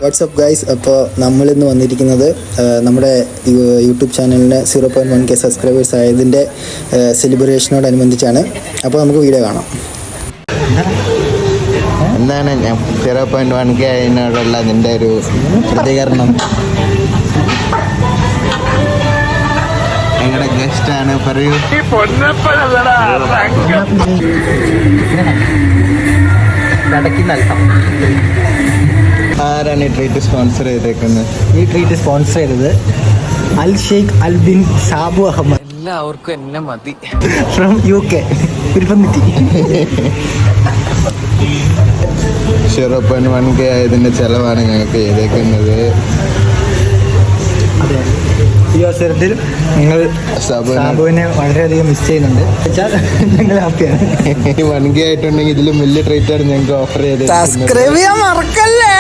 WhatsApp guys, അപ്പോൾ നമ്മളിന്ന് വന്നിരിക്കുന്നത് നമ്മുടെ യൂട്യൂബ് ചാനലിന് 0.1K സബ്സ്ക്രൈബേഴ്സ് ആയതിൻ്റെ സെലിബ്രേഷനോടനുബന്ധിച്ചാണ്. അപ്പോൾ നമുക്ക് വീഡിയോ കാണാം. എന്താണ് 0.1K അതിനോടുള്ള നിൻ്റെ ഒരു പ്രതികരണം? ഞങ്ങളുടെ ഗസ്റ്റാണ്, പറയൂ. ആരാണ് ഈ ട്രീറ്റ് സ്പോൺസർ ചെയ്തേക്കുന്നത്? ഈ ട്രീറ്റ് സ്പോൺസർ ചെയ്തത് അൽ ഷെയ്ഖ് അൽ ബിൻ സാബു അഹമ്മദ്. എല്ലാവർക്കും എന്നെ മതി. From UK തിരുപ്പന്തിറ്റി. 0.1K ആയതിൻ്റെ ചെലവാണ് ഞങ്ങൾക്ക് ചെയ്തേക്കുന്നത്. ഈ അവസരത്തിൽ ഞങ്ങൾ സാബുവിനെ വളരെയധികം മിസ് ചെയ്യുന്നുണ്ട്. ഞങ്ങൾ ഹാപ്പിയാണ്. 1K ആയിട്ടുണ്ടെങ്കിൽ ഇതിലും വലിയ ട്രീറ്റാണ് ഞങ്ങൾക്ക് ഓഫർ ചെയ്തത്. സബ്സ്ക്രൈബ് ചെയ്യാൻ മറക്കല്ലേ.